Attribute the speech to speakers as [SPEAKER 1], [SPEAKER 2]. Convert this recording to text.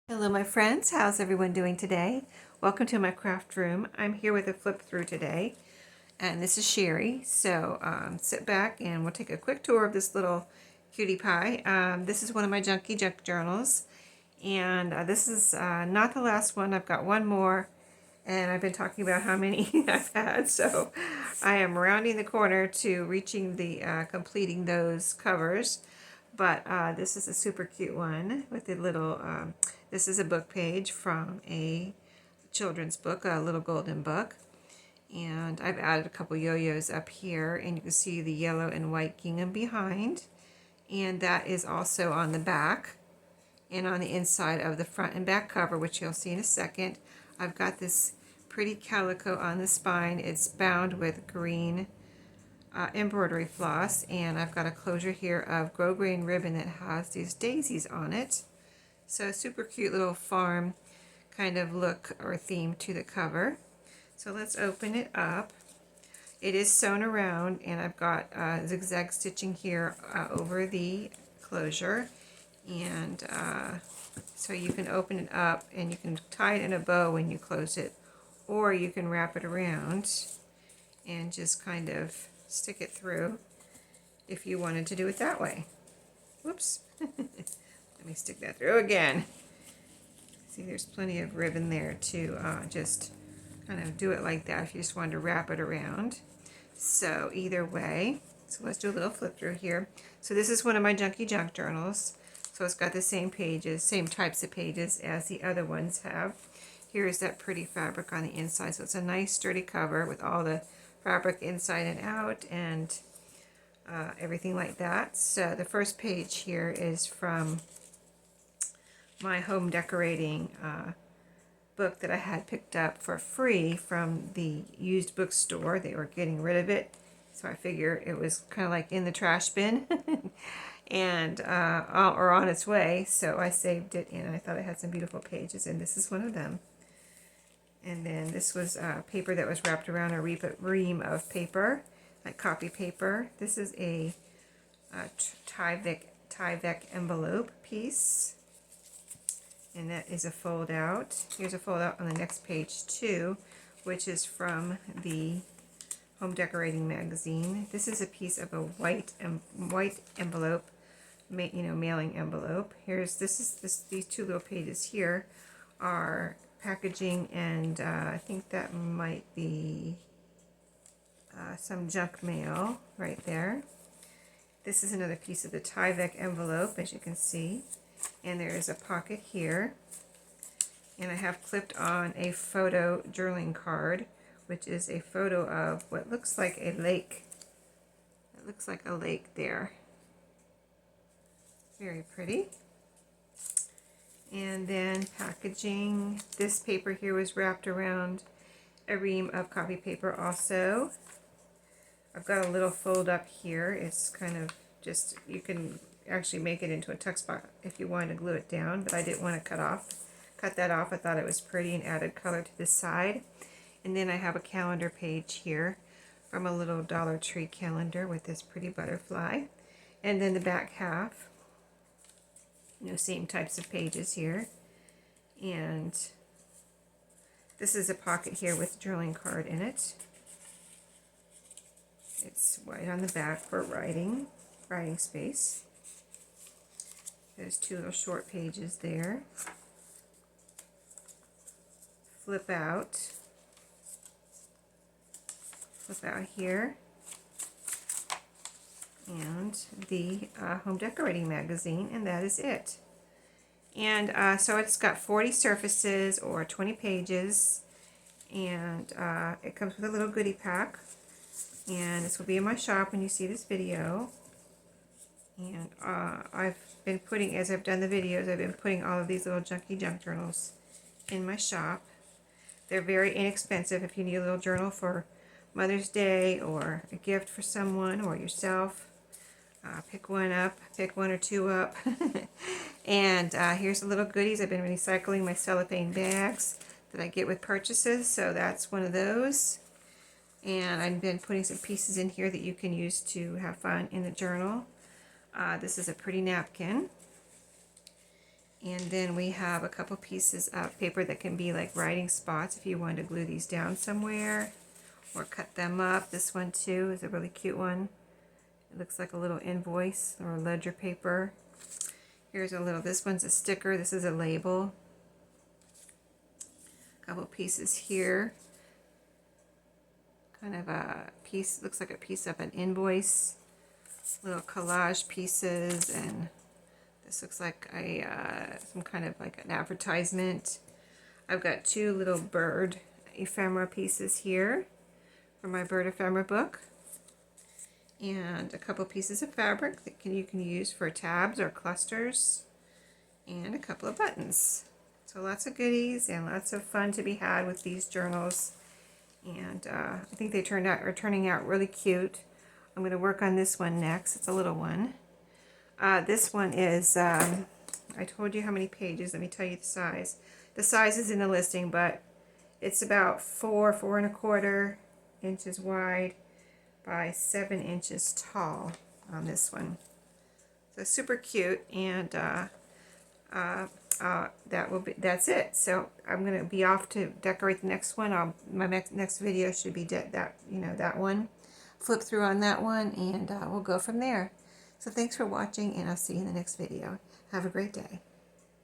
[SPEAKER 1] Hello my friends, how's everyone doing today? Welcome to my craft room. I'm here with a flip through today, and this is Sheree. So sit back and we'll take a quick tour of this little cutie pie. This is one of my Junky junk journals, and this is not the last one. I've got one more, and I've been talking about how many I've had, so I am rounding the corner to reaching the completing those covers. But this is a super cute one with a little, this is a book page from a children's book, a little golden book. And I've added a couple yo-yos up here, and you can see the yellow and white gingham behind. And that is also on the back and on the inside of the front and back cover, which you'll see in a second. I've got this pretty calico on the spine. It's bound with green embroidery floss, and I've got a closure here of grosgrain ribbon that has these daisies on it. So super cute little farm kind of look or theme to the cover. So let's open it up. It is sewn around, and I've got zigzag stitching here over the closure, and so you can open it up and you can tie it in a bow when you close it, or you can wrap it around and just kind of stick it through if you wanted to do it that way. Whoops. Let me stick that through again. See, there's plenty of ribbon there to just kind of do it like that if you just wanted to wrap it around. So either way, so let's do a little flip through here. So this is one of my Junky junk journals. So it's got the same pages, same types of pages as the other ones have. Here is that pretty fabric on the inside. So it's a nice sturdy cover with all the fabric inside and out, and everything like that. So the first page here is from my home decorating book that I had picked up for free from the used bookstore. They were getting rid of it, so I figure it was kind of like in the trash bin and or on its way, so I saved it, and I thought it had some beautiful pages, and this is one of them. And then this was paper that was wrapped around a ream of paper, like copy paper. This is a Tyvek envelope piece, and that is a fold out. Here's a fold out on the next page too, which is from the Home Decorating magazine. This is a piece of a white envelope, mailing envelope. These two little pages here are packaging, and I think that might be some junk mail right there. This is another piece of the Tyvek envelope, as you can see, and there is a pocket here, and I have clipped on a photo journaling card, which is a photo of what looks like a lake. It looks like a lake there. Very pretty. And then packaging, this paper here was wrapped around a ream of copy paper also. I've got a little fold up here. It's kind of just, you can actually make it into a tuck spot if you wanted to glue it down, but I didn't want to cut that off. I thought it was pretty and added color to the side. And then I have a calendar page here from a little Dollar Tree calendar with this pretty butterfly. And then the back half, same types of pages here. And this is a pocket here with a journaling card in it. It's white on the back for writing space. There's two little short pages there. Flip out here. And the Home Decorating magazine, and that is it. And so it's got 40 surfaces or 20 pages, and it comes with a little goodie pack, and this will be in my shop when you see this video. And I've been putting, as I've done the videos, I've been putting all of these little Junky junk journals in my shop. They're very inexpensive if you need a little journal for Mother's Day or a gift for someone or yourself. Pick one up, pick one or two up. And here's the little goodies. I've been recycling my cellophane bags that I get with purchases, so that's one of those. And I've been putting some pieces in here that you can use to have fun in the journal. This is a pretty napkin. And then we have a couple pieces of paper that can be like writing spots if you want to glue these down somewhere or cut them up. This one too is a really cute one. It looks like a little invoice or ledger paper. Here's a little, this one's a sticker. This is a label. A couple pieces here. Kind of a piece, looks like a piece of an invoice. Little collage pieces, and this looks like a some kind of like an advertisement. I've got two little bird ephemera pieces here for my bird ephemera book, and a couple pieces of fabric that you can use for tabs or clusters, and a couple of buttons. So lots of goodies and lots of fun to be had with these journals, and I think they are turning out really cute. I'm going to work on this one next. It's a little one. This one is, I told you how many pages. Let me tell you the size. The size is in the listing, but it's about 4 1/4 inches wide by 7 inches tall on this one. So super cute, and that's it. So I'm going to be off to decorate the next one. My next video should be that one. Flip through on that one, and we'll go from there. So thanks for watching, and I'll see you in the next video. Have a great day.